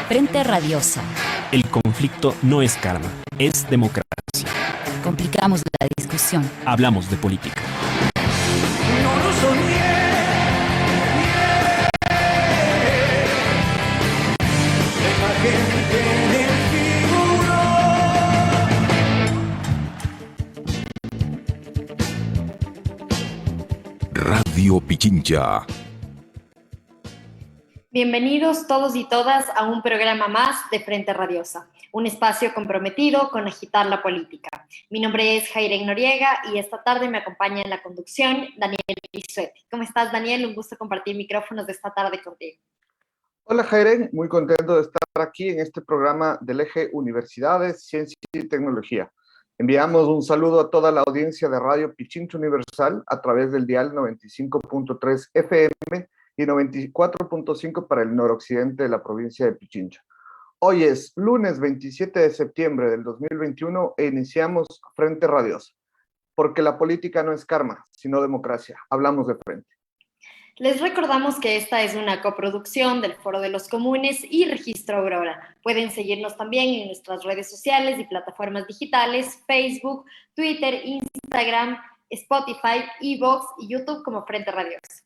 Frente Radiosa. El conflicto no es karma, es democracia. Complicamos la discusión. Hablamos de política. No lo soñé. La gente en el figurón. Radio Pichincha. Bienvenidos todos y todas a un programa más de Frente Radiosa, un espacio comprometido con agitar la política. Mi nombre es Jairen Noriega y esta tarde me acompaña en la conducción Daniel Bisuete. ¿Cómo estás, Daniel? Un gusto compartir micrófonos de esta tarde contigo. Hola, Jairen, muy contento de estar aquí en este programa del eje Universidades, Ciencia y Tecnología. Enviamos un saludo a toda la audiencia de Radio Pichincha Universal a través del dial 95.3 FM y 94.5 para el noroccidente de la provincia de Pichincha. Hoy es lunes 27 de septiembre del 2021 e iniciamos Frente Radiosa, porque la política no es karma, sino democracia. Hablamos de frente. Les recordamos que esta es una coproducción del Foro de los Comunes y Registro Aurora. Pueden seguirnos también en nuestras redes sociales y plataformas digitales, Facebook, Twitter, Instagram, Spotify, iVoox y YouTube como Frente Radiosa.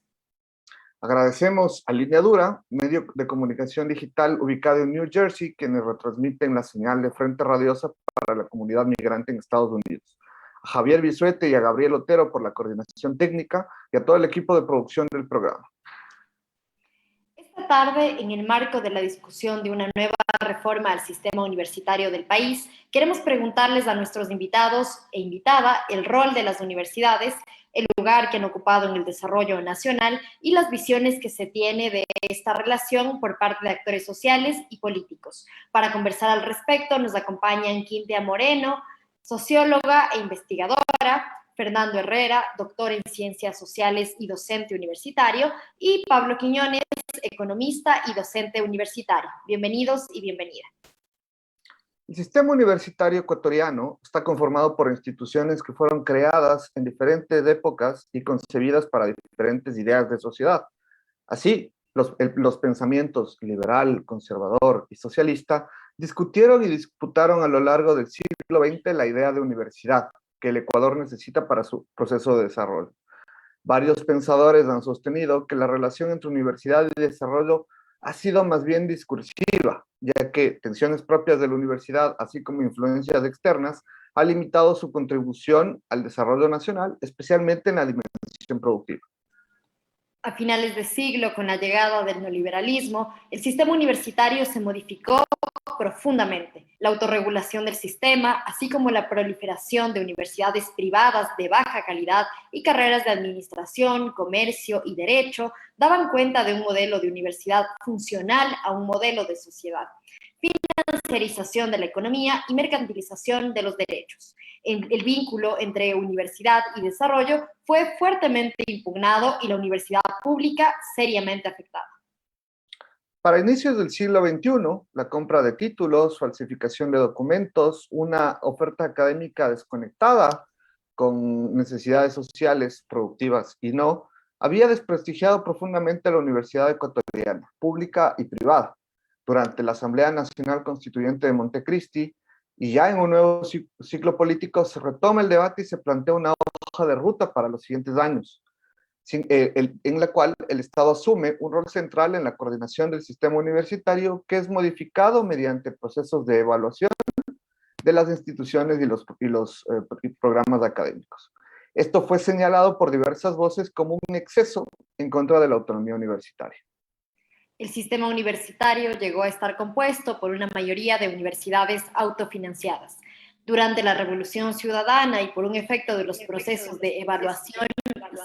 Agradecemos a Línea Dura, medio de comunicación digital ubicado en New Jersey, quienes retransmiten la señal de Frente Radiosa para la comunidad migrante en Estados Unidos. A Javier Bisuete y a Gabriel Otero por la coordinación técnica y a todo el equipo de producción del programa. Esta tarde, en el marco de la discusión de una nueva reforma al sistema universitario del país, queremos preguntarles a nuestros invitados e invitada el rol de las universidades, el lugar que han ocupado en el desarrollo nacional y las visiones que se tiene de esta relación por parte de actores sociales y políticos. Para conversar al respecto nos acompañan Quintia Moreno, socióloga e investigadora, Fernando Herrera, doctor en Ciencias Sociales y docente universitario, y Pablo Quiñones, economista y docente universitario. Bienvenidos y bienvenida. El sistema universitario ecuatoriano está conformado por instituciones que fueron creadas en diferentes épocas y concebidas para diferentes ideas de sociedad. Así, los pensamientos liberal, conservador y socialista discutieron y disputaron a lo largo del siglo XX la idea de universidad que el Ecuador necesita para su proceso de desarrollo. Varios pensadores han sostenido que la relación entre universidad y desarrollo ha sido más bien discursiva, ya que tensiones propias de la universidad, así como influencias externas, ha limitado su contribución al desarrollo nacional, especialmente en la dimensión productiva. A finales de siglo, con la llegada del neoliberalismo, el sistema universitario se modificó profundamente. La autorregulación del sistema, así como la proliferación de universidades privadas de baja calidad y carreras de administración, comercio y derecho, daban cuenta de un modelo de universidad funcional a un modelo de sociedad. Financiarización de la economía y mercantilización de los derechos. El vínculo entre universidad y desarrollo fue fuertemente impugnado y la universidad pública seriamente afectada. Para inicios del siglo XXI, la compra de títulos, falsificación de documentos, una oferta académica desconectada con necesidades sociales, productivas y no, había desprestigiado profundamente a la universidad ecuatoriana, pública y privada. Durante la Asamblea Nacional Constituyente de Montecristi, y ya en un nuevo ciclo político se retoma el debate y se plantea una hoja de ruta para los siguientes años, en la cual el Estado asume un rol central en la coordinación del sistema universitario, que es modificado mediante procesos de evaluación de las instituciones y los programas académicos. Esto fue señalado por diversas voces como un exceso en contra de la autonomía universitaria. El sistema universitario llegó a estar compuesto por una mayoría de universidades autofinanciadas. Durante la Revolución Ciudadana y por un efecto de los procesos de evaluación,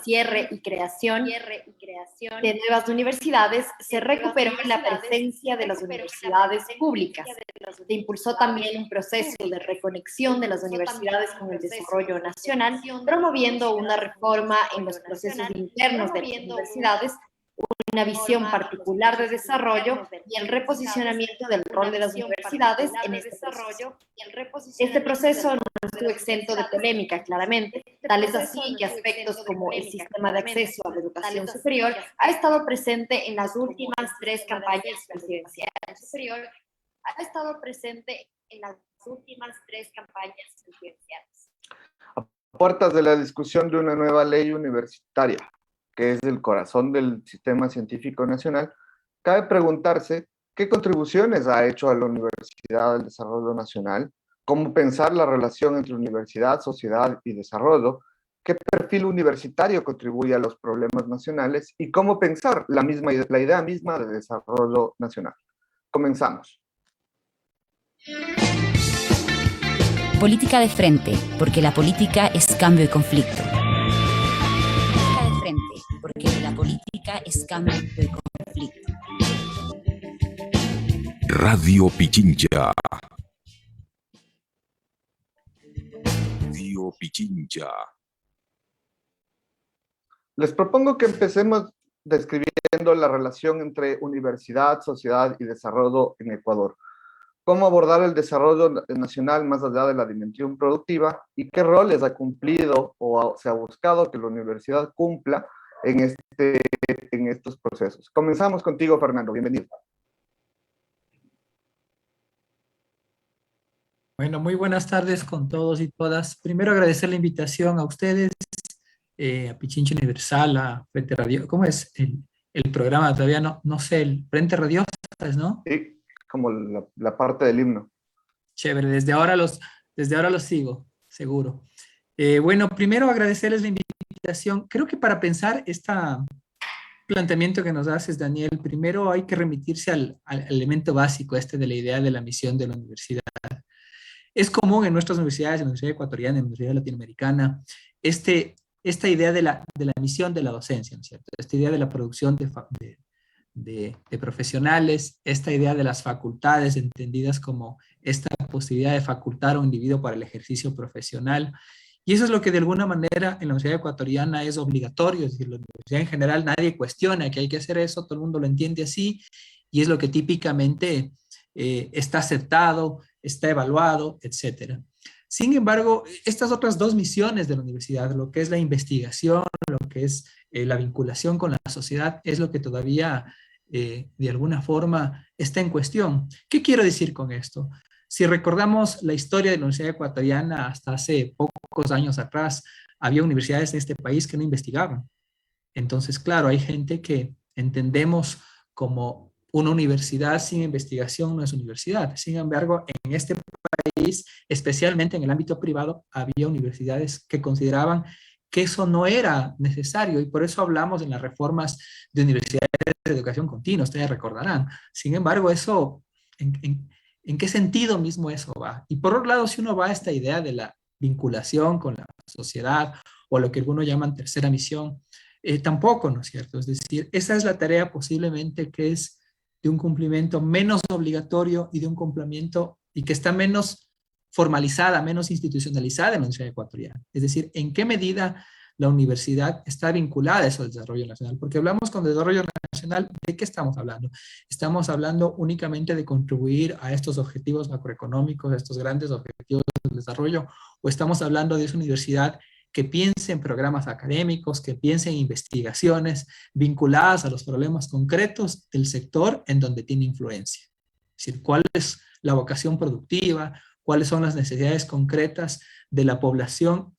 cierre y creación de nuevas universidades, se recuperó la presencia de las universidades públicas. Se impulsó también un proceso de reconexión de las universidades con el desarrollo nacional, promoviendo una reforma en los procesos internos de las universidades, una visión particular de desarrollo y el reposicionamiento del rol de las universidades en este proceso. Este proceso no estuvo exento de polémica, claramente, Tal es así que aspectos como el sistema de acceso a la educación superior ha estado presente en las últimas tres campañas presidenciales. A puertas de la discusión de una nueva ley universitaria, que es el corazón del sistema científico nacional, cabe preguntarse qué contribuciones ha hecho a la universidad al desarrollo nacional, cómo pensar la relación entre universidad, sociedad y desarrollo, qué perfil universitario contribuye a los problemas nacionales y cómo pensar la idea misma de desarrollo nacional. Comenzamos. Política de frente, porque la política es cambio y conflicto. Política de frente, porque la política es cambio y conflicto. Radio Pichincha. Radio Pichincha. Les propongo que empecemos describiendo la relación entre universidad, sociedad y desarrollo en Ecuador. Cómo abordar el desarrollo nacional más allá de la dimensión productiva y qué roles ha cumplido o se ha buscado que la universidad cumpla en estos procesos. Comenzamos contigo, Fernando. Bienvenido. Bueno, muy buenas tardes con todos y todas. Primero agradecer la invitación a ustedes, a Pichincha Universal, a Frente Radio. ¿Cómo es el programa? Todavía no sé, el Frente Radiosas, ¿no? Sí, como la parte del himno. Chévere, desde ahora los sigo, seguro. Bueno, primero agradecerles la invitación. Creo que para pensar este planteamiento que nos haces, Daniel, primero hay que remitirse al elemento básico de la idea de la misión de la universidad. Es común en nuestras universidades, en la Universidad Ecuatoriana, en la Universidad Latinoamericana, esta idea de la misión de la docencia, ¿no es cierto? Esta idea de la producción de profesionales, esta idea de las facultades entendidas como esta posibilidad de facultar a un individuo para el ejercicio profesional. Y eso es lo que de alguna manera en la Universidad Ecuatoriana es obligatorio, es decir, la universidad en general nadie cuestiona que hay que hacer eso, todo el mundo lo entiende así, y es lo que típicamente está aceptado, está evaluado, etc. Sin embargo, estas otras dos misiones de la universidad, lo que es la investigación, lo que es la vinculación con la sociedad, es lo que todavía de alguna forma está en cuestión. ¿Qué quiero decir con esto? Si recordamos la historia de la Universidad Ecuatoriana hasta hace pocos años atrás, había universidades en este país que no investigaban. Entonces, claro, hay gente que entendemos como una universidad sin investigación no es universidad. Sin embargo, en este país, especialmente en el ámbito privado, había universidades que consideraban que eso no era necesario y por eso hablamos en las reformas de universidades de educación continua, ustedes recordarán. Sin embargo, eso, ¿en qué sentido mismo eso va? Y por otro lado, si uno va a esta idea de la vinculación con la sociedad o lo que algunos llaman tercera misión, tampoco, ¿no es cierto? Es decir, esa es la tarea posiblemente que es de un cumplimiento menos obligatorio y de un cumplimiento y que está menos formalizada, menos institucionalizada en la Universidad Ecuatoriana. Es decir, ¿en qué medida la universidad está vinculada a eso del desarrollo nacional? Porque hablamos con desarrollo nacional, ¿de qué estamos hablando? Estamos hablando únicamente de contribuir a estos objetivos macroeconómicos, a estos grandes objetivos del desarrollo, o estamos hablando de esa universidad que piense en programas académicos, que piense en investigaciones vinculadas a los problemas concretos del sector en donde tiene influencia. Es decir, cuál es la vocación productiva, cuáles son las necesidades concretas de la población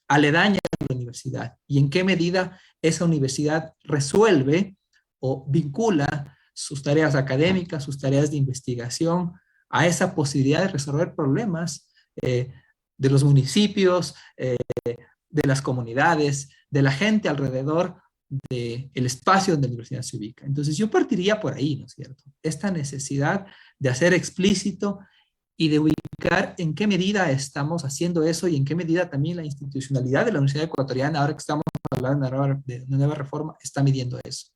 aledaña a la universidad y en qué medida esa universidad resuelve o vincula sus tareas académicas, sus tareas de investigación a esa posibilidad de resolver problemas de los municipios, de las comunidades, de la gente alrededor del espacio donde la universidad se ubica. Entonces yo partiría por ahí, ¿no es cierto? Esta necesidad de hacer explícito y de ubicar en qué medida estamos haciendo eso y en qué medida también la institucionalidad de la Universidad Ecuatoriana, ahora que estamos hablando de una nueva reforma, está midiendo eso.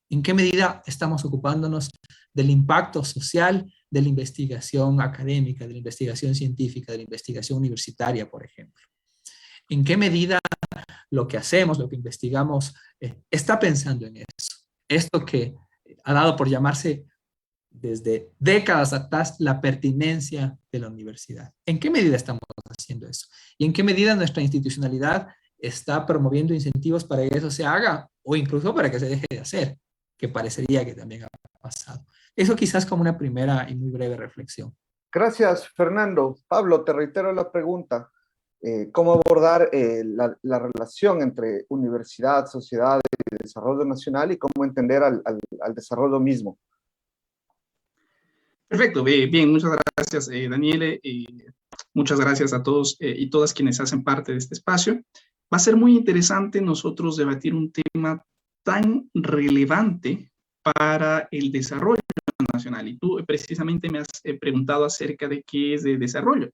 ¿En qué medida estamos ocupándonos del impacto social de la investigación académica, de la investigación científica, de la investigación universitaria, por ejemplo? ¿En qué medida lo que hacemos, lo que investigamos, está pensando en eso? Esto que ha dado por llamarse desde décadas atrás la pertinencia de la universidad. ¿En qué medida estamos haciendo eso? ¿Y en qué medida nuestra institucionalidad está promoviendo incentivos para que eso se haga o incluso para que se deje de hacer, que parecería que también ha pasado? Eso quizás como una primera y muy breve reflexión. Gracias, Fernando. Pablo, te reitero la pregunta. ¿Cómo abordar la relación entre universidad, sociedad y desarrollo nacional y cómo entender al desarrollo mismo? Perfecto, bien, muchas gracias, Daniele, muchas gracias a todos y todas quienes hacen parte de este espacio. Va a ser muy interesante nosotros debatir un tema tan relevante para el desarrollo nacional. Y tú precisamente me has preguntado acerca de qué es de desarrollo.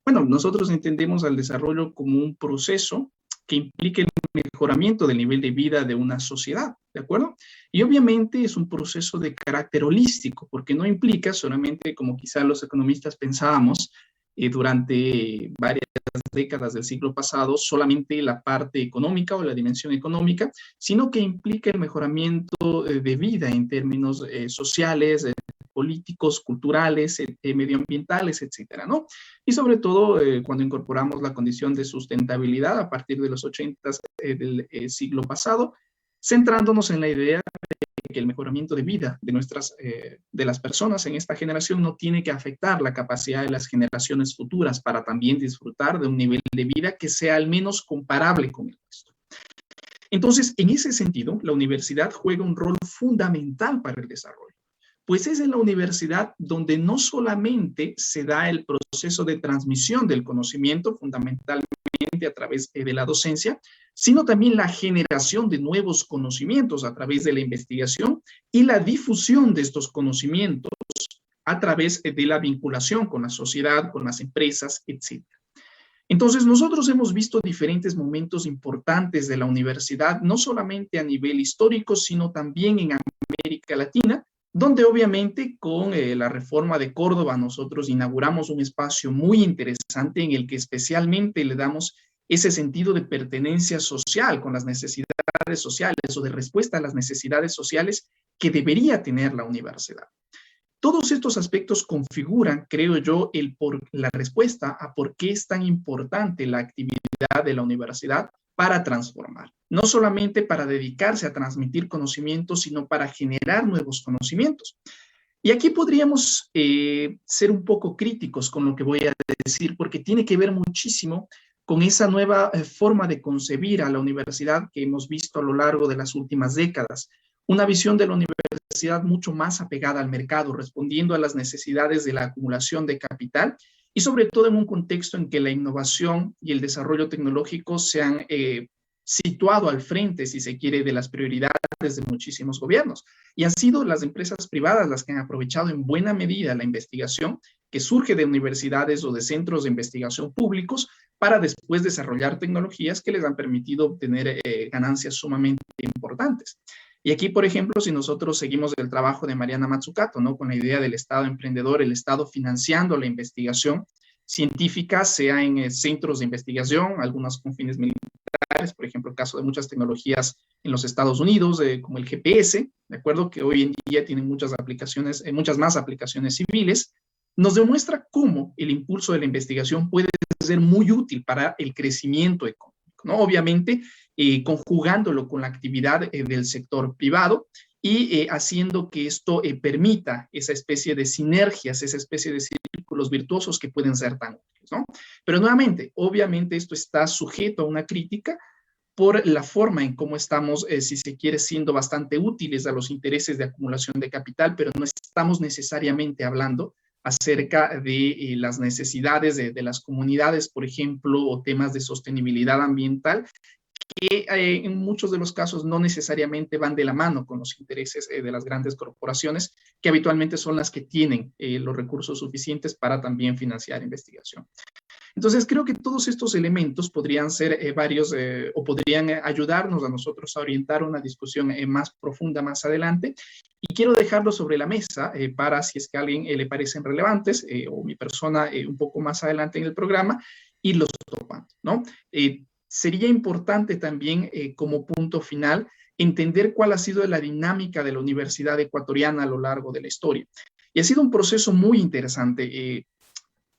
Bueno, nosotros entendemos al desarrollo como un proceso que implica el mejoramiento del nivel de vida de una sociedad, ¿de acuerdo? Y obviamente es un proceso de carácter holístico, porque no implica solamente, como quizá los economistas pensábamos durante varias décadas del siglo pasado, solamente la parte económica o la dimensión económica, sino que implica el mejoramiento de vida en términos sociales, políticos, culturales, medioambientales, etcétera, ¿no? Y sobre todo cuando incorporamos la condición de sustentabilidad a partir de los 80s del siglo pasado, centrándonos en la idea de que el mejoramiento de vida de las personas en esta generación no tiene que afectar la capacidad de las generaciones futuras para también disfrutar de un nivel de vida que sea al menos comparable con el nuestro. Entonces, en ese sentido, la universidad juega un rol fundamental para el desarrollo. Pues es en la universidad donde no solamente se da el proceso de transmisión del conocimiento, fundamentalmente a través de la docencia, sino también la generación de nuevos conocimientos a través de la investigación y la difusión de estos conocimientos a través de la vinculación con la sociedad, con las empresas, etc. Entonces, nosotros hemos visto diferentes momentos importantes de la universidad, no solamente a nivel histórico, sino también en América Latina, donde obviamente con la reforma de Córdoba nosotros inauguramos un espacio muy interesante en el que especialmente le damos ese sentido de pertenencia social con las necesidades sociales o de respuesta a las necesidades sociales que debería tener la universidad. Todos estos aspectos configuran, creo yo, la respuesta a por qué es tan importante la actividad de la universidad para transformar. No solamente para dedicarse a transmitir conocimientos, sino para generar nuevos conocimientos. Y aquí podríamos ser un poco críticos con lo que voy a decir, porque tiene que ver muchísimo con esa nueva forma de concebir a la universidad que hemos visto a lo largo de las últimas décadas. Una visión de la universidad mucho más apegada al mercado, respondiendo a las necesidades de la acumulación de capital y sobre todo en un contexto en que la innovación y el desarrollo tecnológico se han situado al frente, si se quiere, de las prioridades de muchísimos gobiernos. Y han sido las empresas privadas las que han aprovechado en buena medida la investigación que surge de universidades o de centros de investigación públicos para después desarrollar tecnologías que les han permitido obtener ganancias sumamente importantes. Y aquí, por ejemplo, si nosotros seguimos el trabajo de Mariana Mazzucato, ¿no? Con la idea del Estado emprendedor, el Estado financiando la investigación científica, sea en centros de investigación, algunas con fines militares, por ejemplo, el caso de muchas tecnologías en los Estados Unidos, como el GPS, ¿de acuerdo? Que hoy en día tienen muchas aplicaciones, muchas más aplicaciones civiles, nos demuestra cómo el impulso de la investigación puede ser muy útil para el crecimiento económico, ¿no? Obviamente, conjugándolo con la actividad del sector privado y haciendo que esto permita esa especie de sinergias, esa especie de círculos virtuosos que pueden ser tan útiles, ¿no? Pero nuevamente, obviamente esto está sujeto a una crítica por la forma en cómo estamos, si se quiere, siendo bastante útiles a los intereses de acumulación de capital, pero no estamos necesariamente hablando acerca de las necesidades de las comunidades, por ejemplo, o temas de sostenibilidad ambiental, que en muchos de los casos no necesariamente van de la mano con los intereses de las grandes corporaciones, que habitualmente son las que tienen los recursos suficientes para también financiar investigación. Entonces, creo que todos estos elementos podrían ser varios o podrían ayudarnos a nosotros a orientar una discusión más profunda más adelante. Y quiero dejarlo sobre la mesa para, si es que a alguien le parecen relevantes, o mi persona un poco más adelante en el programa, irlos topando, ¿no? Sería importante también, como punto final, entender cuál ha sido la dinámica de la universidad ecuatoriana a lo largo de la historia. Y ha sido un proceso muy interesante.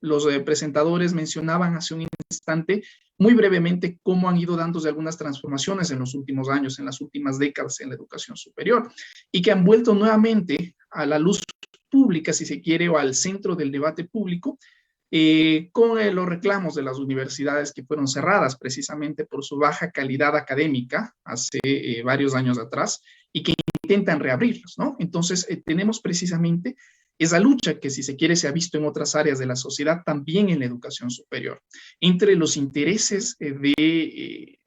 Los presentadores mencionaban hace un instante muy brevemente cómo han ido dándose algunas transformaciones en los últimos años, en las últimas décadas en la educación superior, y que han vuelto nuevamente a la luz pública, si se quiere, o al centro del debate público, con los reclamos de las universidades que fueron cerradas precisamente por su baja calidad académica hace varios años atrás y que intentan reabrirlos, ¿no? Entonces, tenemos precisamente esa lucha que, si se quiere, se ha visto en otras áreas de la sociedad, también en la educación superior, entre los intereses de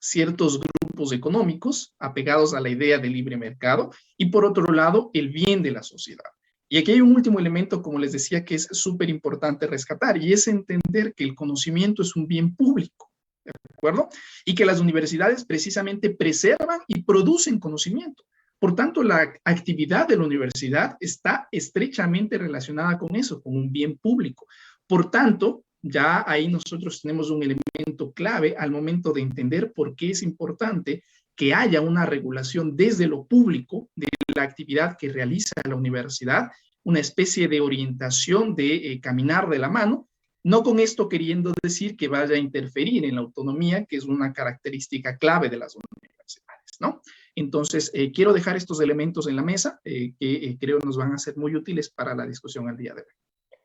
ciertos grupos económicos apegados a la idea de libre mercado y, por otro lado, el bien de la sociedad. Y aquí hay un último elemento, como les decía, que es súper importante rescatar, y es entender que el conocimiento es un bien público, ¿de acuerdo? Y que las universidades precisamente preservan y producen conocimiento. Por tanto, la actividad de la universidad está estrechamente relacionada con eso, con un bien público. Por tanto, ya ahí nosotros tenemos un elemento clave al momento de entender por qué es importante que haya una regulación desde lo público de la actividad que realiza la universidad, una especie de orientación de caminar de la mano, no con esto queriendo decir que vaya a interferir en la autonomía, que es una característica clave de las universidades, ¿no? Entonces, quiero dejar estos elementos en la mesa que creo nos van a ser muy útiles para la discusión al día de hoy.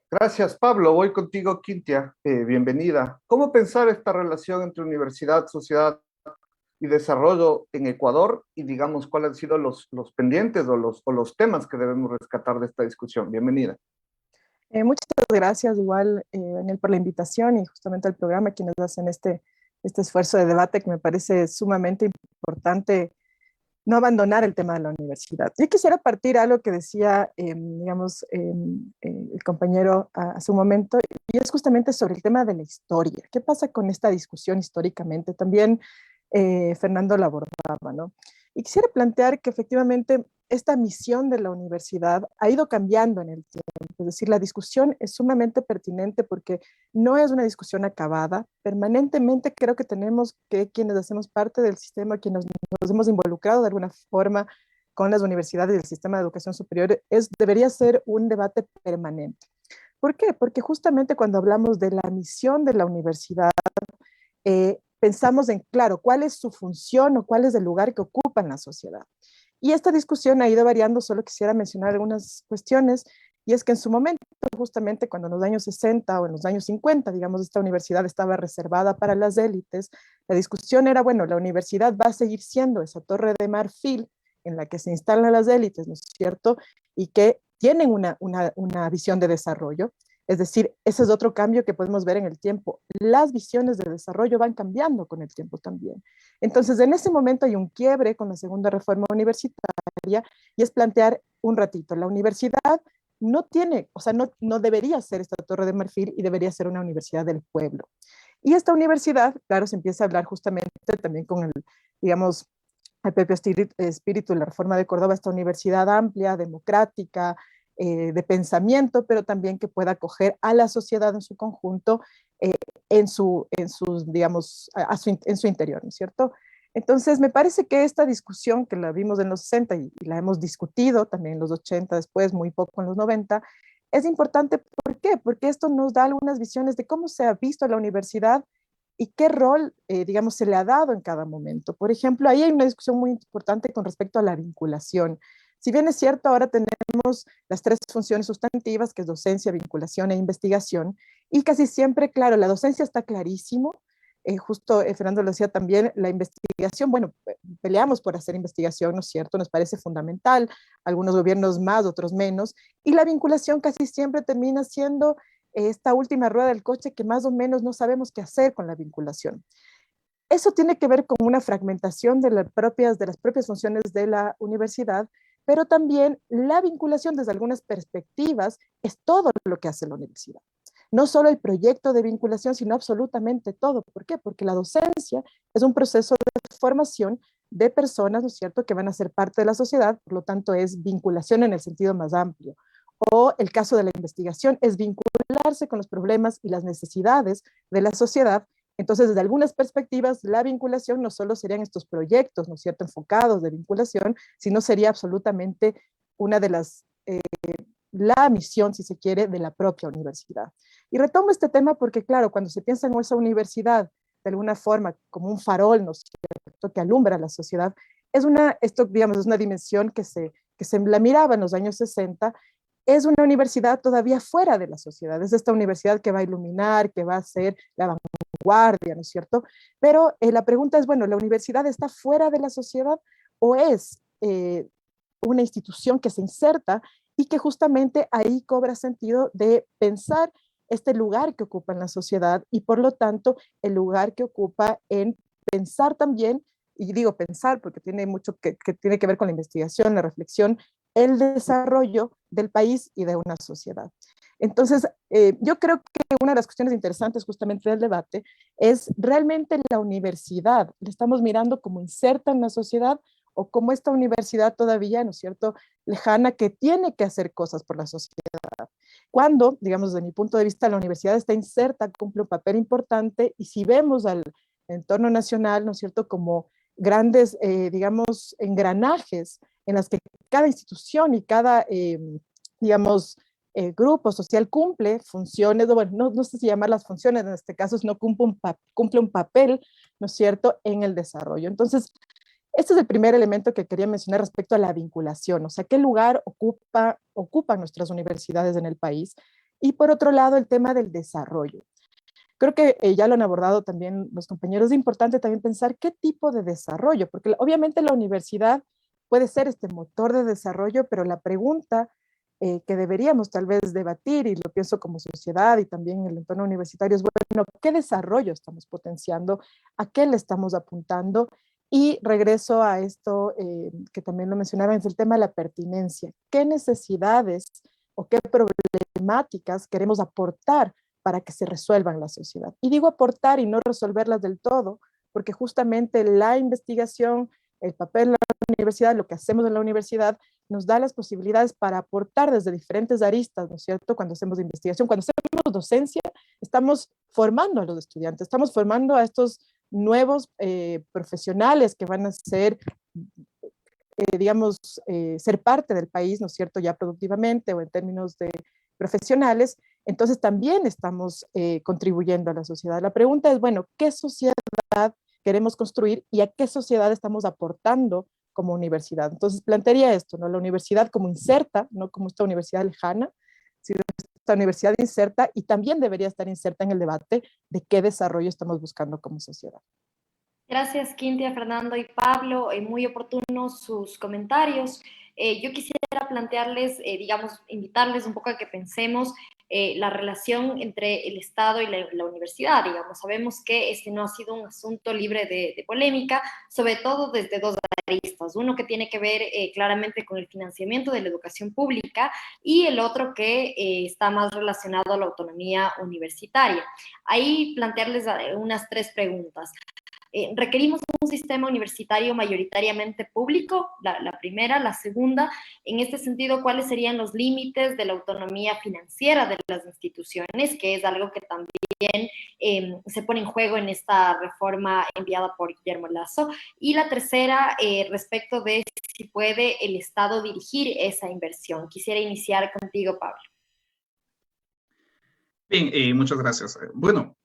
Gracias, Pablo. Voy contigo, Quintia. Bienvenida. ¿Cómo pensar esta relación entre universidad, sociedad y desarrollo en Ecuador? Y digamos, ¿cuáles han sido los pendientes o los temas que debemos rescatar de esta discusión? Bienvenida. Muchas gracias, igual, Daniel, por la invitación y justamente al programa, quienes hacen este esfuerzo de debate que me parece sumamente importante no abandonar el tema de la universidad. Yo quisiera partir a lo que decía, el compañero hace un momento, y es justamente sobre el tema de la historia. ¿Qué pasa con esta discusión históricamente? También Fernando la abordaba, ¿no? Y quisiera plantear que efectivamente esta misión de la universidad ha ido cambiando en el tiempo. Es decir, la discusión es sumamente pertinente porque no es una discusión acabada. Permanentemente creo que tenemos que, quienes hacemos parte del sistema, quienes nos hemos involucrado de alguna forma con las universidades y el sistema de educación superior, debería ser un debate permanente. ¿Por qué? Porque justamente cuando hablamos de la misión de la universidad, pensamos en, claro, cuál es su función o cuál es el lugar que ocupa en la sociedad. Y esta discusión ha ido variando, solo quisiera mencionar algunas cuestiones, y es que en su momento, justamente cuando en los años 60 o en los años 50, digamos, esta universidad estaba reservada para las élites, la discusión era, bueno, la universidad va a seguir siendo esa torre de marfil en la que se instalan las élites, ¿no es cierto? Y que tienen una visión de desarrollo. Es decir, ese es otro cambio que podemos ver en el tiempo. Las visiones de desarrollo van cambiando con el tiempo también. Entonces, en ese momento hay un quiebre con la segunda reforma universitaria y es plantear un ratito, la universidad no tiene, o sea, no debería ser esta torre de marfil y debería ser una universidad del pueblo. Y esta universidad, claro, se empieza a hablar justamente también con el, digamos, el propio espíritu de la reforma de Córdoba, esta universidad amplia, democrática, de pensamiento, pero también que pueda acoger a la sociedad en su conjunto, en su interior, ¿no es cierto? Entonces, me parece que esta discusión que la vimos en los 60 y la hemos discutido también en los 80, después muy poco en los 90, es importante. ¿Por qué? Porque esto nos da algunas visiones de cómo se ha visto la universidad y qué rol, digamos, se le ha dado en cada momento. Por ejemplo, ahí hay una discusión muy importante con respecto a la vinculación. Si bien es cierto, ahora tenemos las tres funciones sustantivas, que es docencia, vinculación e investigación, y casi siempre, claro, la docencia está clarísimo, justo Fernando lo decía también, la investigación, bueno, peleamos por hacer investigación, ¿no es cierto? Nos parece fundamental, algunos gobiernos más, otros menos, y la vinculación casi siempre termina siendo esta última rueda del coche que más o menos no sabemos qué hacer con la vinculación. Eso tiene que ver con una fragmentación de las propias funciones de la universidad, pero también la vinculación desde algunas perspectivas es todo lo que hace la universidad. No solo el proyecto de vinculación, sino absolutamente todo. ¿Por qué? Porque la docencia es un proceso de formación de personas, ¿no es cierto?, que van a ser parte de la sociedad, por lo tanto es vinculación en el sentido más amplio. O el caso de la investigación es vincularse con los problemas y las necesidades de la sociedad. Entonces, desde algunas perspectivas, la vinculación no solo serían estos proyectos, ¿no es cierto?, enfocados de vinculación, sino sería absolutamente una de las la misión, si se quiere, de la propia universidad. Y retomo este tema porque, claro, cuando se piensa en esa universidad, de alguna forma, como un farol, ¿no es cierto?, que alumbra a la sociedad, esto, digamos, es una dimensión que se la miraba en los años 60, es una universidad todavía fuera de la sociedad, es esta universidad que va a iluminar, que va a ser la vanguardia, ¿no es cierto? Pero la pregunta es, bueno, ¿la universidad está fuera de la sociedad o es una institución que se inserta y que justamente ahí cobra sentido de pensar este lugar que ocupa en la sociedad y por lo tanto el lugar que ocupa en pensar también, y digo pensar porque tiene mucho que tiene que ver con la investigación, la reflexión, el desarrollo del país y de una sociedad. Entonces, yo creo que una de las cuestiones interesantes justamente del debate es realmente la universidad, ¿la estamos mirando como inserta en la sociedad o como esta universidad todavía, ¿no es cierto?, lejana, que tiene que hacer cosas por la sociedad? Cuando, digamos, desde mi punto de vista, la universidad está inserta, cumple un papel importante, y si vemos al entorno nacional, ¿no es cierto?, como grandes, digamos, engranajes en las que cada institución y cada, digamos, grupo social cumple funciones, bueno, no sé si llamar las funciones, en este caso, no cumple un papel, ¿no es cierto?, en el desarrollo. Entonces, este es el primer elemento que quería mencionar respecto a la vinculación, o sea, qué lugar ocupan nuestras universidades en el país. Y por otro lado, el tema del desarrollo. Creo que ya lo han abordado también los compañeros. Es importante también pensar qué tipo de desarrollo, porque obviamente la universidad puede ser este motor de desarrollo, pero la pregunta que deberíamos tal vez debatir, y lo pienso como sociedad y también en el entorno universitario, es, bueno, ¿qué desarrollo estamos potenciando? ¿A qué le estamos apuntando? Y regreso a esto que también lo mencionaba, es el tema de la pertinencia. ¿Qué necesidades o qué problemáticas queremos aportar para que se resuelvan en la sociedad? Y digo aportar y no resolverlas del todo, porque justamente la investigación, el papel de la universidad, lo que hacemos en la universidad, nos da las posibilidades para aportar desde diferentes aristas, ¿no es cierto? Cuando hacemos investigación, cuando hacemos docencia, estamos formando a los estudiantes, estamos formando a estos nuevos profesionales que van a ser, digamos, ser parte del país, ¿no es cierto?, ya productivamente o en términos de profesionales. Entonces también estamos contribuyendo a la sociedad. La pregunta es, bueno, ¿qué sociedad queremos construir y a qué sociedad estamos aportando como universidad? Entonces plantearía esto, ¿no? La universidad como inserta, no como esta universidad lejana, sino esta universidad inserta, y también debería estar inserta en el debate de qué desarrollo estamos buscando como sociedad. Gracias, Quintia, Fernando y Pablo. Muy oportunos sus comentarios. Yo quisiera plantearles, digamos, invitarles un poco a que pensemos la relación entre el Estado y la universidad. Digamos, sabemos que este no ha sido un asunto libre de polémica, sobre todo desde dos aristas. Uno que tiene que ver claramente con el financiamiento de la educación pública y el otro que está más relacionado a la autonomía universitaria. Ahí plantearles unas tres preguntas. ¿Requerimos un sistema universitario mayoritariamente público? La primera. La segunda, en este sentido, ¿cuáles serían los límites de la autonomía financiera de las instituciones? Que es algo que también se pone en juego en esta reforma enviada por Guillermo Lasso. Y la tercera, respecto de si puede el Estado dirigir esa inversión. Quisiera iniciar contigo, Pablo. Bien, muchas gracias. Bueno,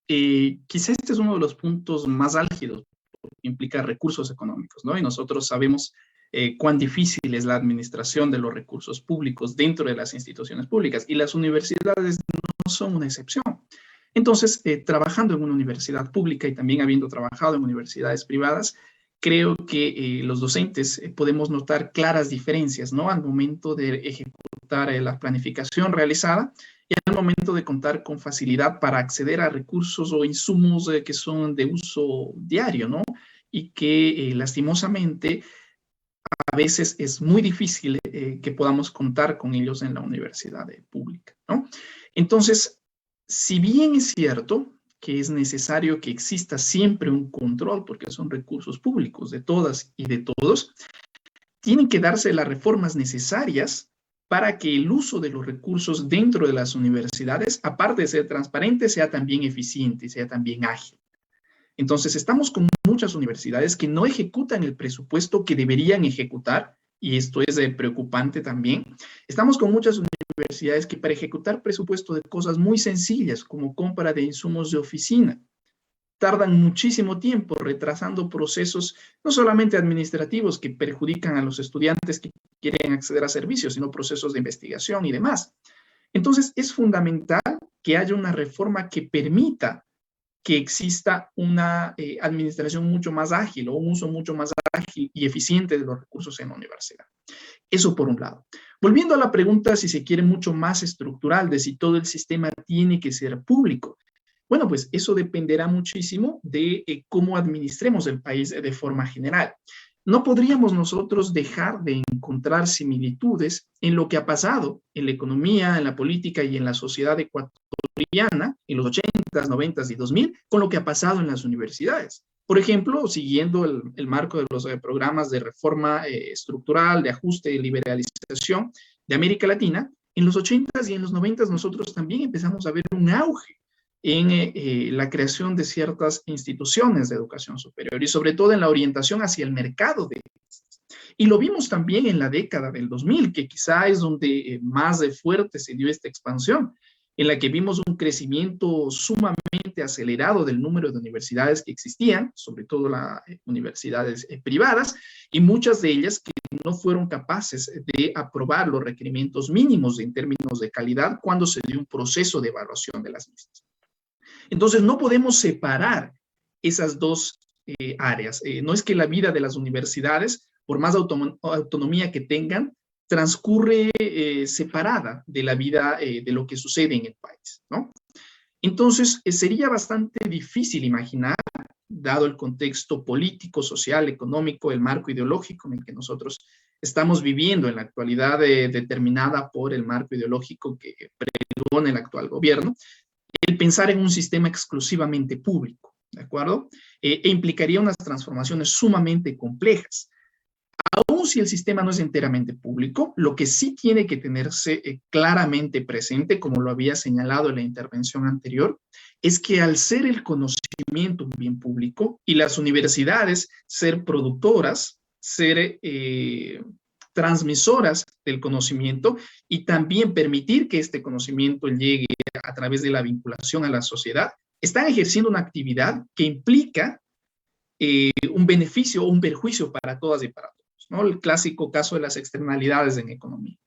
quizá este es uno de los puntos más álgidos, porque implica recursos económicos, ¿no? Y nosotros sabemos cuán difícil es la administración de los recursos públicos dentro de las instituciones públicas, y las universidades no son una excepción. Entonces, trabajando en una universidad pública y también habiendo trabajado en universidades privadas, creo que los docentes podemos notar claras diferencias, ¿no?, al momento de ejecutar la planificación realizada y al momento de contar con facilidad para acceder a recursos o insumos que son de uso diario, ¿no? Y que lastimosamente a veces es muy difícil que podamos contar con ellos en la universidad pública, ¿no? Entonces, si bien es cierto que es necesario que exista siempre un control, porque son recursos públicos de todas y de todos, tienen que darse las reformas necesarias para que el uso de los recursos dentro de las universidades, aparte de ser transparente, sea también eficiente, sea también ágil. Entonces, estamos con muchas universidades que no ejecutan el presupuesto que deberían ejecutar y esto es preocupante también, estamos con muchas universidades que para ejecutar presupuesto de cosas muy sencillas, como compra de insumos de oficina, tardan muchísimo tiempo retrasando procesos no solamente administrativos que perjudican a los estudiantes que quieren acceder a servicios, sino procesos de investigación y demás. Entonces, es fundamental que haya una reforma que permita que exista una administración mucho más ágil o un uso mucho más ágil y eficiente de los recursos en la universidad. Eso por un lado. Volviendo a la pregunta, si se quiere mucho más estructural, de si todo el sistema tiene que ser público. Bueno, pues eso dependerá muchísimo de cómo administremos el país de forma general. No podríamos nosotros dejar de encontrar similitudes en lo que ha pasado en la economía, en la política y en la sociedad ecuatoriana en los 80s, 90s y 2000 con lo que ha pasado en las universidades. Por ejemplo, siguiendo el marco de los programas de reforma estructural, de ajuste y liberalización de América Latina, en los 80s y en los 90s nosotros también empezamos a ver un auge en la creación de ciertas instituciones de educación superior y sobre todo en la orientación hacia el mercado de estas. Y lo vimos también en la década del 2000, que quizá es donde más de fuerte se dio esta expansión, en la que vimos un crecimiento sumamente acelerado del número de universidades que existían, sobre todo las universidades privadas, y muchas de ellas que no fueron capaces de aprobar los requerimientos mínimos en términos de calidad cuando se dio un proceso de evaluación de las mismas. Entonces, no podemos separar esas dos áreas. No es que la vida de las universidades, por más autonomía que tengan, transcurre separada de la vida de lo que sucede en el país, ¿no? Entonces, sería bastante difícil imaginar, dado el contexto político, social, económico, el marco ideológico en el que nosotros estamos viviendo en la actualidad, determinada por el marco ideológico que pregona el actual gobierno, el pensar en un sistema exclusivamente público, ¿de acuerdo? E implicaría unas transformaciones sumamente complejas. Aún si el sistema no es enteramente público, lo que sí tiene que tenerse claramente presente, como lo había señalado en la intervención anterior, es que al ser el conocimiento un bien público y las universidades ser productoras, ser transmisoras del conocimiento y también permitir que este conocimiento llegue a través de la vinculación a la sociedad, están ejerciendo una actividad que implica un beneficio o un perjuicio para todas y para todos, ¿no? El clásico caso de las externalidades en economía,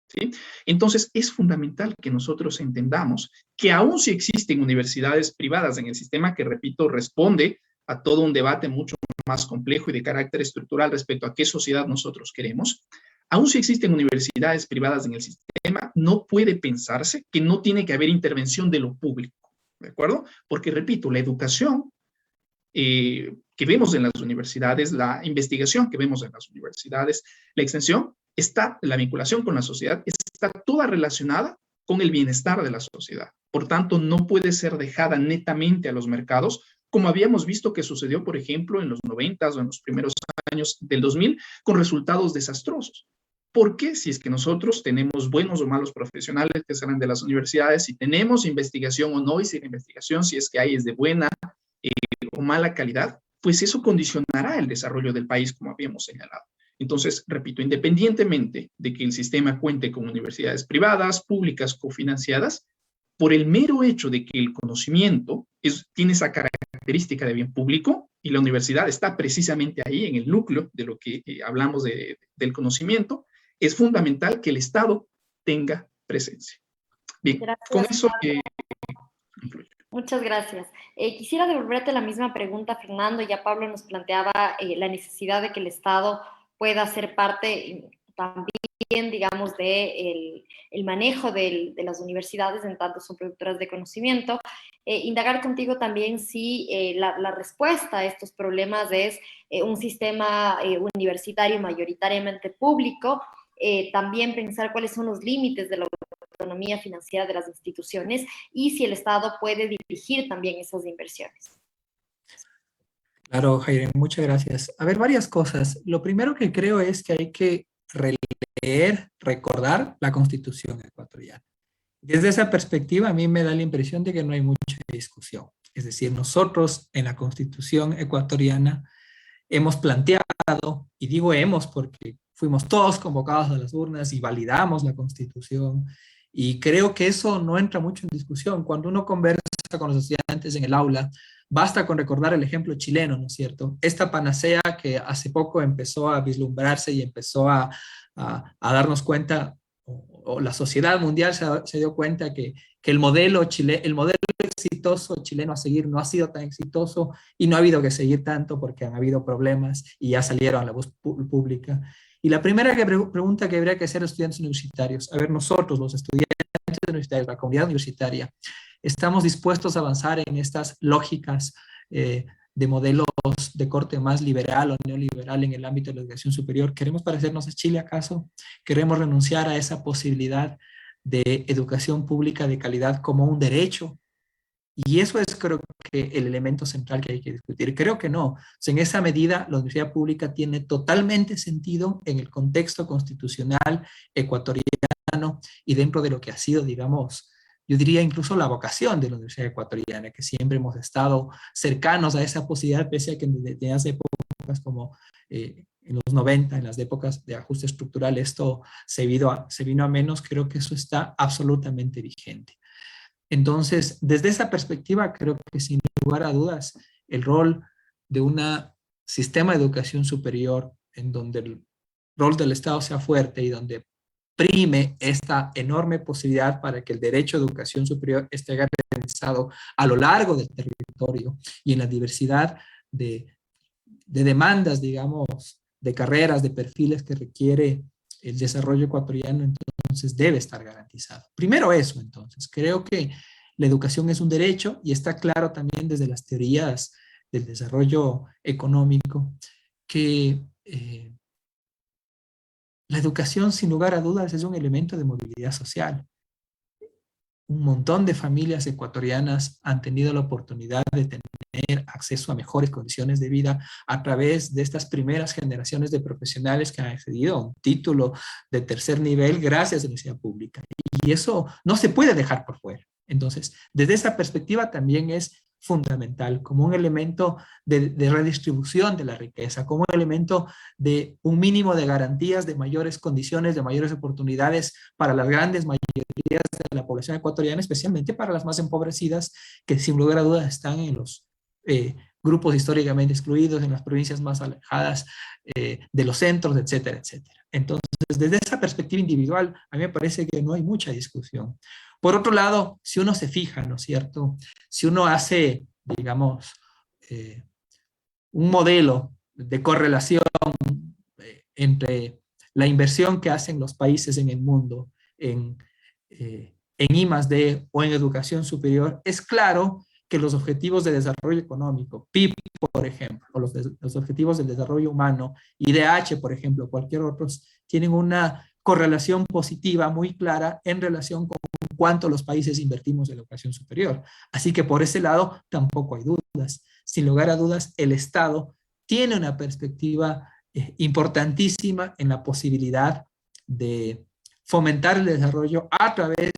¿sí? Entonces, es fundamental que nosotros entendamos que aún si existen universidades privadas en el sistema, que repito, responde a todo un debate mucho más complejo y de carácter estructural respecto a qué sociedad nosotros queremos, aún si existen universidades privadas en el sistema, no puede pensarse que no tiene que haber intervención de lo público, ¿de acuerdo? Porque, repito, la educación que vemos en las universidades, la investigación que vemos en las universidades, la extensión, la vinculación con la sociedad está toda relacionada con el bienestar de la sociedad. Por tanto, no puede ser dejada netamente a los mercados, como habíamos visto que sucedió, por ejemplo, en los 90s o en los primeros años del 2000, con resultados desastrosos. ¿Por qué? Si es que nosotros tenemos buenos o malos profesionales que salen de las universidades, si tenemos investigación o no, y si la investigación, si es que hay, es de buena o mala calidad, pues eso condicionará el desarrollo del país, como habíamos señalado. Entonces, repito, independientemente de que el sistema cuente con universidades privadas, públicas, cofinanciadas, por el mero hecho de que el conocimiento tiene esa característica de bien público y la universidad está precisamente ahí en el núcleo de lo que hablamos del conocimiento, es fundamental que el Estado tenga presencia. Bien, gracias, con eso concluyo. Muchas gracias. Quisiera devolverte la misma pregunta, Fernando. Ya Pablo nos planteaba la necesidad de que el Estado pueda ser parte también, digamos, del manejo de las universidades, en tanto son productoras de conocimiento. Indagar contigo también si la respuesta a estos problemas es un sistema universitario mayoritariamente público, también pensar cuáles son los límites de la autonomía financiera de las instituciones y si el Estado puede dirigir también esas inversiones. Claro, Jaime, muchas gracias. A ver, varias cosas. Lo primero que creo es que hay que releer, recordar la Constitución ecuatoriana. Desde esa perspectiva, a mí me da la impresión de que no hay mucha discusión. Es decir, nosotros en la Constitución ecuatoriana hemos planteado, y digo hemos porque fuimos todos convocados a las urnas y validamos la Constitución. Y creo que eso no entra mucho en discusión. Cuando uno conversa con los estudiantes en el aula, basta con recordar el ejemplo chileno, ¿no es cierto? Esta panacea que hace poco empezó a vislumbrarse y empezó a darnos cuenta, o la sociedad mundial se dio cuenta que el modelo exitoso chileno a seguir no ha sido tan exitoso y no ha habido que seguir tanto porque han habido problemas y ya salieron a la voz pública. Y la primera pregunta que habría que hacer a los estudiantes universitarios, a ver, nosotros, los estudiantes universitarios, la comunidad universitaria, ¿estamos dispuestos a avanzar en estas lógicas de modelos de corte más liberal o neoliberal en el ámbito de la educación superior? ¿Queremos parecernos a Chile acaso? ¿Queremos renunciar a esa posibilidad de educación pública de calidad como un derecho? Y eso es, creo que, el elemento central que hay que discutir. Creo que no. En esa medida, la universidad pública tiene totalmente sentido en el contexto constitucional ecuatoriano y dentro de lo que ha sido, digamos, yo diría incluso la vocación de la universidad ecuatoriana, que siempre hemos estado cercanos a esa posibilidad, pese a que desde hace épocas como en los 90, en las épocas de ajuste estructural, esto se vino a menos. Creo que eso está absolutamente vigente. Entonces, desde esa perspectiva, creo que sin lugar a dudas, el rol de un sistema de educación superior en donde el rol del Estado sea fuerte y donde prime esta enorme posibilidad para que el derecho a educación superior esté garantizado a lo largo del territorio y en la diversidad de demandas, digamos, de carreras, de perfiles que requiere el desarrollo ecuatoriano, entonces debe estar garantizado. Primero eso, entonces, creo que la educación es un derecho y está claro también desde las teorías del desarrollo económico que la educación, sin lugar a dudas, es un elemento de movilidad social. Un montón de familias ecuatorianas han tenido la oportunidad de tener acceso a mejores condiciones de vida a través de estas primeras generaciones de profesionales que han accedido a un título de tercer nivel gracias a la universidad pública. Y eso no se puede dejar por fuera. Entonces, desde esa perspectiva también es fundamental, como un elemento de redistribución de la riqueza, como un elemento de un mínimo de garantías, de mayores condiciones, de mayores oportunidades para las grandes mayorías de la población ecuatoriana, especialmente para las más empobrecidas, que sin lugar a dudas están en los grupos históricamente excluidos, en las provincias más alejadas de los centros, etcétera, etcétera. Entonces, desde esa perspectiva individual, a mí me parece que no hay mucha discusión. Por otro lado, si uno se fija, ¿no es cierto? Si uno hace, digamos, un modelo de correlación entre la inversión que hacen los países en el mundo en I+D o en educación superior, es claro que los objetivos de desarrollo económico, PIB, por ejemplo, o los objetivos del desarrollo humano, IDH, por ejemplo, cualquier otros, tienen una correlación positiva muy clara en relación con cuánto los países invertimos en la educación superior. Así que por ese lado tampoco hay dudas. Sin lugar a dudas, el Estado tiene una perspectiva importantísima en la posibilidad de fomentar el desarrollo a través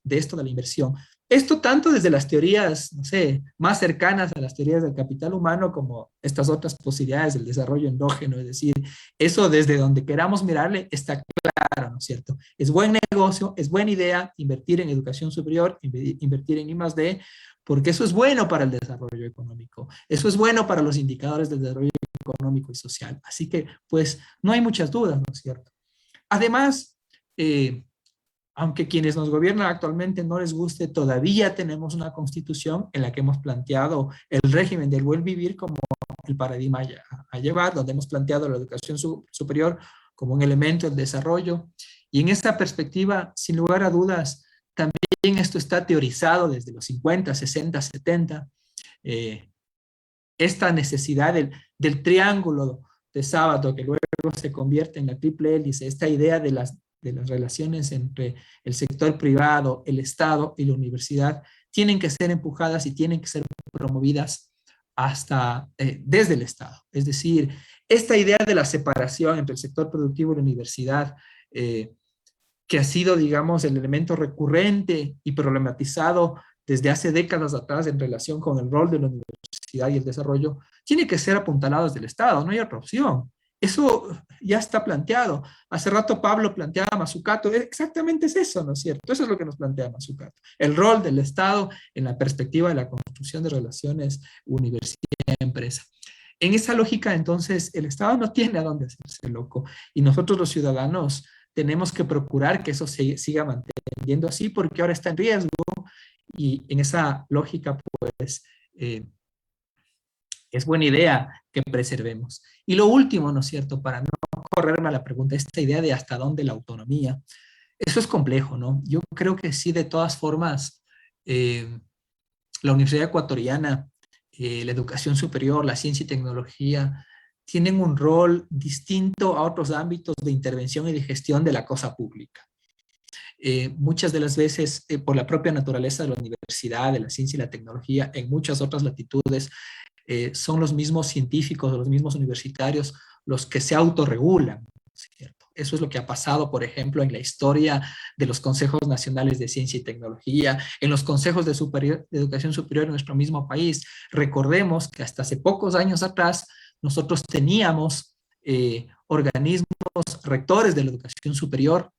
de esto de la inversión. Esto tanto desde las teorías, no sé, más cercanas a las teorías del capital humano como estas otras posibilidades del desarrollo endógeno, es decir, eso desde donde queramos mirarle está claro, ¿no es cierto? Es buen negocio, es buena idea invertir en educación superior, invertir en I+D, porque eso es bueno para el desarrollo económico, eso es bueno para los indicadores del desarrollo económico y social. Así que, pues, no hay muchas dudas, ¿no es cierto? Además, aunque quienes nos gobiernan actualmente no les guste, todavía tenemos una constitución en la que hemos planteado el régimen del buen vivir como el paradigma a llevar, donde hemos planteado la educación superior como un elemento del desarrollo. Y en esta perspectiva, sin lugar a dudas, también esto está teorizado desde los 50, 60, 70. Esta necesidad del triángulo de Sábato, que luego se convierte en la triple hélice, esta idea de las relaciones entre el sector privado, el Estado y la universidad, tienen que ser empujadas y tienen que ser promovidas hasta desde el Estado. Es decir, esta idea de la separación entre el sector productivo y la universidad, que ha sido, digamos, el elemento recurrente y problematizado desde hace décadas atrás en relación con el rol de la universidad y el desarrollo, tiene que ser apuntalado desde el Estado, no hay otra opción. Eso ya está planteado. Hace rato Pablo planteaba Mazzucato, exactamente es eso, ¿no es cierto? Eso es lo que nos plantea Mazzucato. El rol del Estado en la perspectiva de la construcción de relaciones universidad-empresa. En esa lógica, entonces, el Estado no tiene a dónde hacerse loco y nosotros los ciudadanos tenemos que procurar que eso se siga manteniendo así porque ahora está en riesgo y en esa lógica, pues, es buena idea que preservemos. Y lo último, ¿no es cierto? Para no correrme a la pregunta, esta idea de hasta dónde la autonomía, eso es complejo, ¿no? Yo creo que sí, de todas formas, la Universidad Ecuatoriana, la educación superior, la ciencia y tecnología, tienen un rol distinto a otros ámbitos de intervención y de gestión de la cosa pública. Muchas de las veces, por la propia naturaleza de la universidad, de la ciencia y la tecnología, en muchas otras latitudes, son los mismos científicos o los mismos universitarios los que se autorregulan, ¿cierto? Eso es lo que ha pasado, por ejemplo, en la historia de los consejos nacionales de ciencia y tecnología, en los consejos de educación superior en nuestro mismo país. Recordemos que hasta hace pocos años atrás nosotros teníamos organismos rectores de la educación superior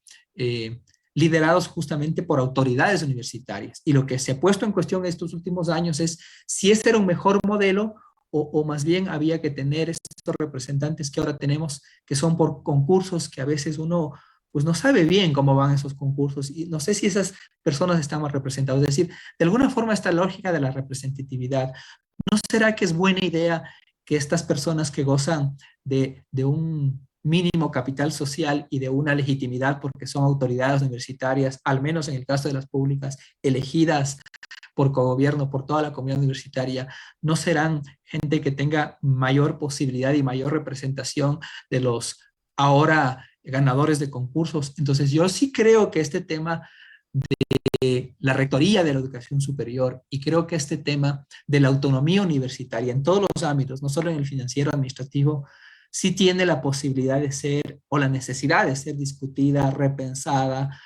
liderados justamente por autoridades universitarias. Y lo que se ha puesto en cuestión en estos últimos años es si ese era un mejor modelo o más bien había que tener estos representantes que ahora tenemos, que son por concursos que a veces uno pues no sabe bien cómo van esos concursos y no sé si esas personas están más representadas. Es decir, de alguna forma esta lógica de la representatividad, ¿no será que es buena idea que estas personas que gozan de un mínimo capital social y de una legitimidad porque son autoridades universitarias, al menos en el caso de las públicas, elegidas por cogobierno, por toda la comunidad universitaria, no serán gente que tenga mayor posibilidad y mayor representación de los ahora ganadores de concursos? Entonces yo sí creo que este tema de la rectoría de la educación superior y creo que este tema de la autonomía universitaria en todos los ámbitos, no solo en el financiero administrativo, sí tiene la posibilidad de ser o la necesidad de ser discutida, repensada.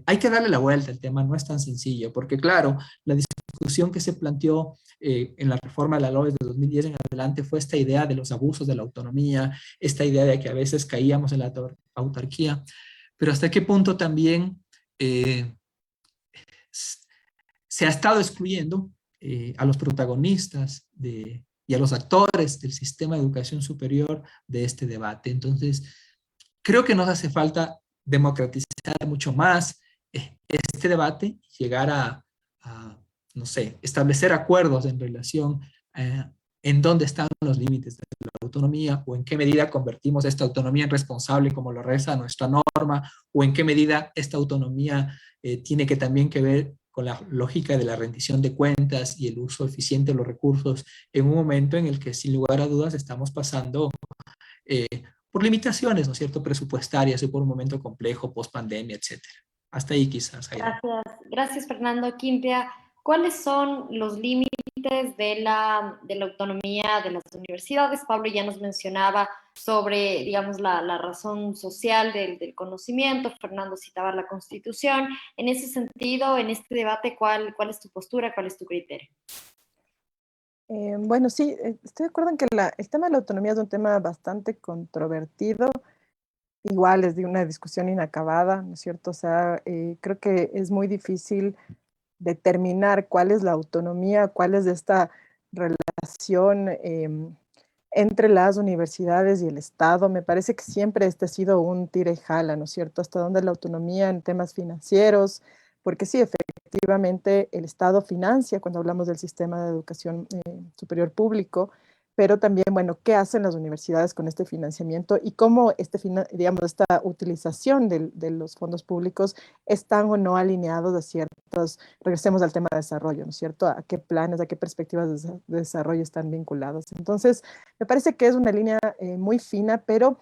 Hay que darle la vuelta al tema, no es tan sencillo, porque claro, la discusión que se planteó en la reforma de la LOES de 2010 en adelante fue esta idea de los abusos de la autonomía, esta idea de que a veces caíamos en la autarquía, pero hasta qué punto también se ha estado excluyendo a los protagonistas y a los actores del sistema de educación superior de este debate. Entonces, creo que nos hace falta democratizar mucho más este debate, llegar no sé, establecer acuerdos en relación en dónde están los límites de la autonomía o en qué medida convertimos esta autonomía en responsable como lo reza nuestra norma o en qué medida esta autonomía tiene que también que ver con la lógica de la rendición de cuentas y el uso eficiente de los recursos en un momento en el que sin lugar a dudas estamos pasando por limitaciones, ¿no es cierto?, presupuestarias y por un momento complejo, post pandemia, etcétera. Hasta ahí quizás. Gracias Fernando. Quintia, ¿cuáles son los límites de la autonomía de las universidades? Pablo ya nos mencionaba sobre, digamos, la razón social del conocimiento. Fernando citaba la Constitución. En ese sentido, en este debate, ¿cuál es tu postura? ¿Cuál es tu criterio? Bueno, sí, estoy de acuerdo en que el tema de la autonomía es un tema bastante controvertido. Igual es de una discusión inacabada, ¿no es cierto? O sea, creo que es muy difícil determinar cuál es la autonomía, cuál es esta relación entre las universidades y el Estado. Me parece que siempre este ha sido un tira y jala, ¿no es cierto? Hasta dónde la autonomía en temas financieros, porque sí, efectivamente el Estado financia cuando hablamos del sistema de educación superior público, pero también, bueno, ¿qué hacen las universidades con este financiamiento y cómo digamos, esta utilización de los fondos públicos están o no alineados a ciertos, regresemos al tema de desarrollo, ¿no es cierto? ¿A qué planes, a qué perspectivas de desarrollo están vinculados? Entonces, me parece que es una línea muy fina, pero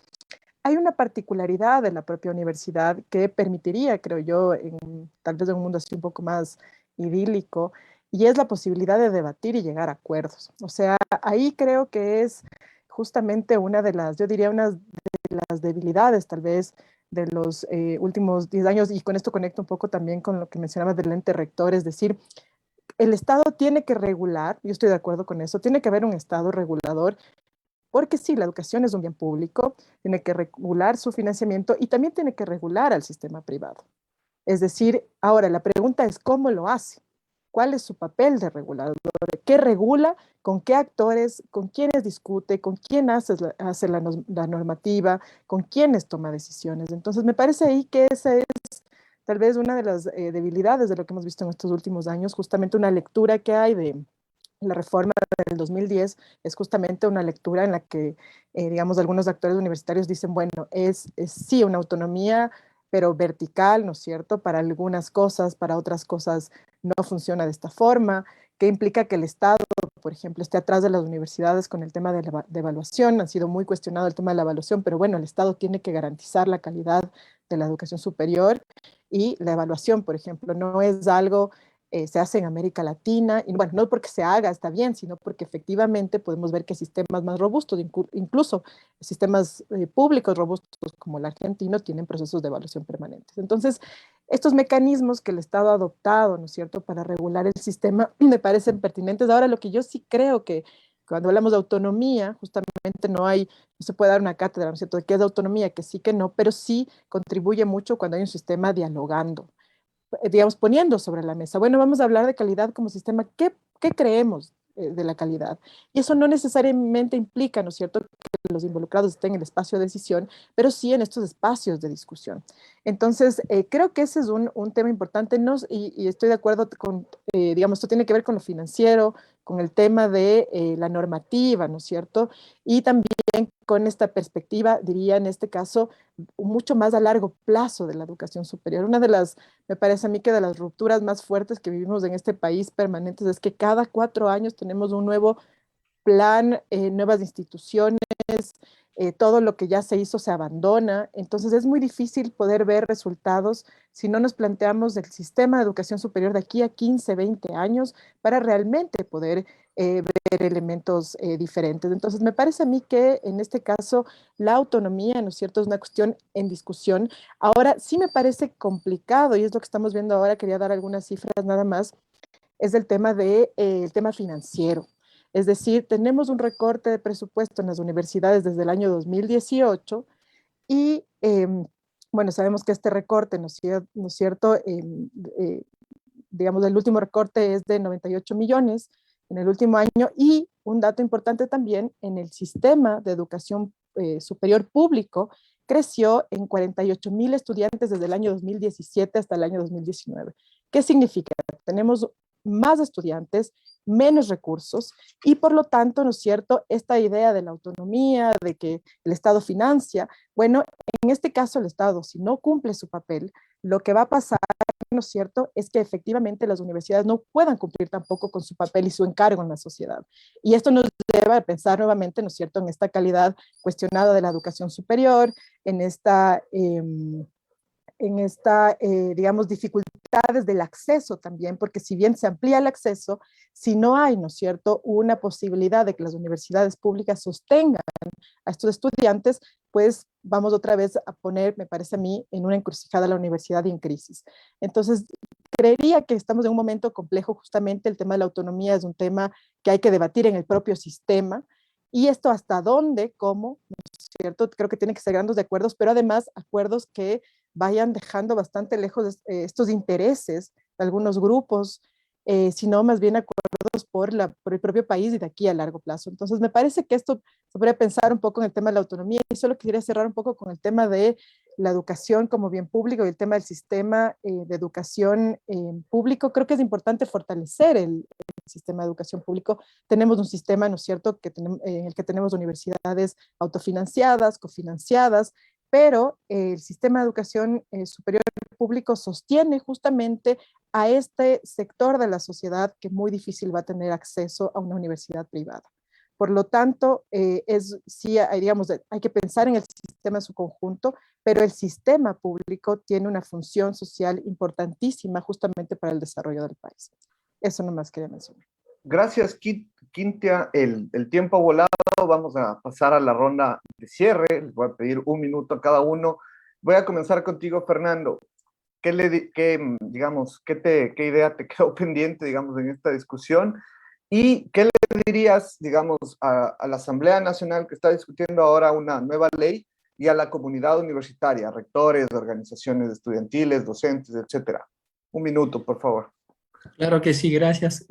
hay una particularidad de la propia universidad que permitiría, creo yo, tal vez en un mundo así un poco más idílico, y es la posibilidad de debatir y llegar a acuerdos. O sea, ahí creo que es justamente una de las, yo diría, una de las debilidades tal vez de los últimos 10 años, y con esto conecto un poco también con lo que mencionabas del ente rector, es decir, el Estado tiene que regular, yo estoy de acuerdo con eso, tiene que haber un Estado regulador, Porque sí, la educación es un bien público, tiene que regular su financiamiento y también tiene que regular al sistema privado. Es decir, ahora la pregunta es cómo lo hace, cuál es su papel de regulador, qué regula, con qué actores, con quiénes discute, con quién hace la normativa, con quiénes toma decisiones. Entonces, me parece ahí que esa es tal vez una de las debilidades de lo que hemos visto en estos últimos años, justamente una lectura que hay de la reforma del 2010 es justamente una lectura en la que, digamos, algunos actores universitarios dicen, bueno, es sí una autonomía, pero vertical, ¿no es cierto? Para algunas cosas, para otras cosas no funciona de esta forma, que implica que el Estado, por ejemplo, esté atrás de las universidades con el tema de evaluación. Ha sido muy cuestionado el tema de la evaluación, pero bueno, el Estado tiene que garantizar la calidad de la educación superior y la evaluación, por ejemplo, no es algo se hace en América Latina, y bueno, no porque se haga, está bien, sino porque efectivamente podemos ver que sistemas más robustos, incluso sistemas públicos robustos como el argentino, tienen procesos de evaluación permanentes. Entonces, estos mecanismos que el Estado ha adoptado, ¿no es cierto?, para regular el sistema, me parecen pertinentes. Ahora, lo que yo sí creo que cuando hablamos de autonomía, justamente no se puede dar una cátedra, ¿no es cierto?, de qué es autonomía, que sí, que no, pero sí contribuye mucho cuando hay un sistema dialogando, digamos, poniendo sobre la mesa. Bueno, vamos a hablar de calidad como sistema. ¿Qué creemos de la calidad? Y eso no necesariamente implica, ¿no es cierto?, que los involucrados estén en el espacio de decisión, pero sí en estos espacios de discusión. Entonces, creo que ese es un tema importante y estoy de acuerdo con, digamos, esto tiene que ver con lo financiero, con el tema de la normativa, ¿no es cierto? Y también con esta perspectiva, diría en este caso, mucho más a largo plazo de la educación superior. Una de las, me parece a mí que de las rupturas más fuertes que vivimos en este país permanentes es que cada 4 años tenemos un nuevo plan, nuevas instituciones, todo lo que ya se hizo se abandona. Entonces es muy difícil poder ver resultados si no nos planteamos el sistema de educación superior de aquí a 15, 20 años para realmente poder ver elementos diferentes. Entonces me parece a mí que en este caso la autonomía, ¿no es cierto?, es una cuestión en discusión. Ahora sí me parece complicado y es lo que estamos viendo ahora, quería dar algunas cifras nada más, es el tema el tema financiero. Es decir, tenemos un recorte de presupuesto en las universidades desde el año 2018 y, bueno, sabemos que este recorte, ¿no es cierto? Digamos, el último recorte es de 98 millones en el último año y un dato importante también, en el sistema de educación superior público creció en 48,000 estudiantes desde el año 2017 hasta el año 2019. ¿Qué significa? Tenemos más estudiantes, menos recursos y por lo tanto, ¿no es cierto?, esta idea de la autonomía, de que el Estado financia, bueno, en este caso el Estado, si no cumple su papel, lo que va a pasar, ¿no es cierto?, es que efectivamente las universidades no puedan cumplir tampoco con su papel y su encargo en la sociedad. Y esto nos lleva a pensar nuevamente, ¿no es cierto?, en esta calidad cuestionada de la educación superior, en esta digamos, dificultades del acceso también, porque si bien se amplía el acceso, si no hay, ¿no es cierto?, una posibilidad de que las universidades públicas sostengan a estos estudiantes, pues vamos otra vez a poner, me parece a mí, en una encrucijada la universidad y en crisis. Entonces, creería que estamos en un momento complejo, justamente el tema de la autonomía es un tema que hay que debatir en el propio sistema, y esto hasta dónde, cómo, ¿no es cierto? Creo que tienen que ser grandes acuerdos, pero además acuerdos que vayan dejando bastante lejos estos intereses de algunos grupos, sino más bien acuerdos por el propio país y de aquí a largo plazo. Entonces, me parece que esto se podría pensar un poco en el tema de la autonomía y solo quería cerrar un poco con el tema de la educación como bien público y el tema del sistema de educación público. Creo que es importante fortalecer el sistema de educación público. Tenemos un sistema, ¿no es cierto?, en el que tenemos universidades autofinanciadas, cofinanciadas, pero el sistema de educación superior público sostiene justamente a este sector de la sociedad que muy difícil va a tener acceso a una universidad privada. Por lo tanto, sí, digamos, hay que pensar en el sistema en su conjunto, pero el sistema público tiene una función social importantísima justamente para el desarrollo del país. Eso nomás quería mencionar. Gracias, Quintia. El tiempo ha volado. Vamos a pasar a la ronda de cierre. Les voy a pedir 1 minuto a cada uno. Voy a comenzar contigo, Fernando. ¿Qué idea te quedó pendiente, digamos, en esta discusión? ¿Y qué le dirías, digamos, a la Asamblea Nacional que está discutiendo ahora una nueva ley y a la comunidad universitaria, rectores, organizaciones estudiantiles, docentes, etcétera? Un minuto, por favor. Claro que sí, gracias.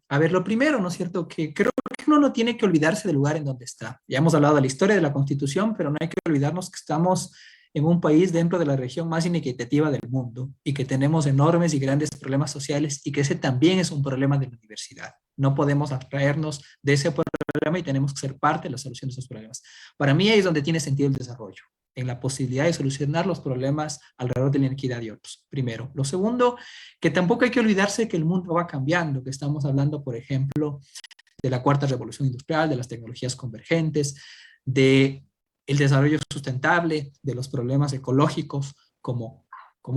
A ver, lo primero, ¿no es cierto? Que creo que uno no tiene que olvidarse del lugar en donde está. Ya hemos hablado de la historia de la Constitución, pero no hay que olvidarnos que estamos en un país dentro de la región más inequitativa del mundo y que tenemos enormes y grandes problemas sociales y que ese también es un problema de la universidad. No podemos abstraernos de ese problema y tenemos que ser parte de la solución de esos problemas. Para mí ahí es donde tiene sentido el desarrollo, en la posibilidad de solucionar los problemas alrededor de la inequidad de otros, primero. Lo segundo, que tampoco hay que olvidarse que el mundo va cambiando, que estamos hablando, por ejemplo, de la cuarta revolución industrial, de las tecnologías convergentes, de el desarrollo sustentable, de los problemas ecológicos, como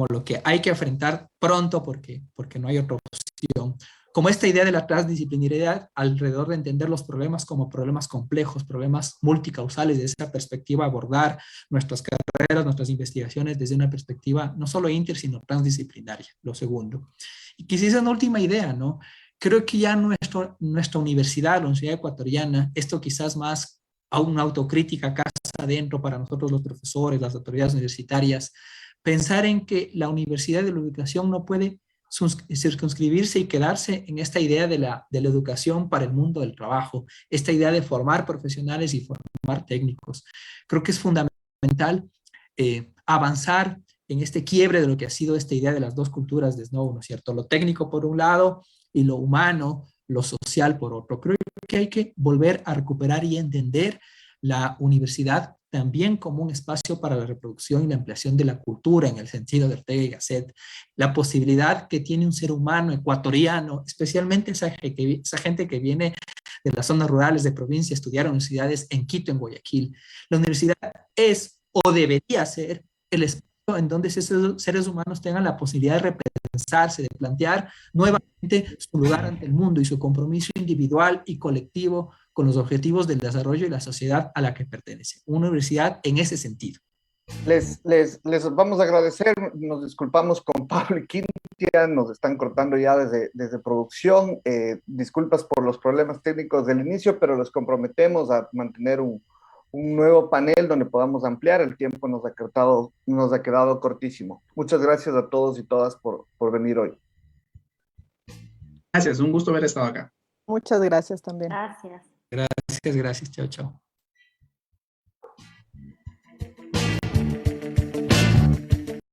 lo que hay que enfrentar pronto porque no hay otra opción. Como esta idea de la transdisciplinariedad alrededor de entender los problemas como problemas complejos, problemas multicausales, de esa perspectiva abordar nuestras carreras, nuestras investigaciones desde una perspectiva no solo inter, sino transdisciplinaria, lo segundo. Y quizás una última idea, ¿no? Creo que ya nuestra universidad, la Universidad Ecuatoriana, esto quizás más a una autocrítica casa adentro para nosotros los profesores, las autoridades universitarias, pensar en que la universidad de la educación no puede circunscribirse y quedarse en esta idea de la educación para el mundo del trabajo, esta idea de formar profesionales y formar técnicos. Creo que es fundamental avanzar en este quiebre de lo que ha sido esta idea de las dos culturas de nuevo, ¿no es cierto? Lo técnico por un lado y lo humano, lo social por otro. Creo que hay que volver a recuperar y entender la universidad también como un espacio para la reproducción y la ampliación de la cultura en el sentido de Ortega y Gasset, la posibilidad que tiene un ser humano ecuatoriano, especialmente esa gente que viene de las zonas rurales de provincia a estudiar universidades en Quito, en Guayaquil. La universidad es o debería ser el espacio en donde esos seres humanos tengan la posibilidad de repensarse, de plantear nuevamente su lugar ante el mundo y su compromiso individual y colectivo con los objetivos del desarrollo y la sociedad a la que pertenece. Una universidad en ese sentido. Les vamos a agradecer, nos disculpamos con Pablo y Quintia, nos están cortando ya desde producción, disculpas por los problemas técnicos del inicio, pero los comprometemos a mantener un nuevo panel donde podamos ampliar. El tiempo nos ha quedado cortísimo. Muchas gracias a todos y todas por venir hoy. Gracias, un gusto haber estado acá. Muchas gracias también. Gracias. Gracias, chao, chao.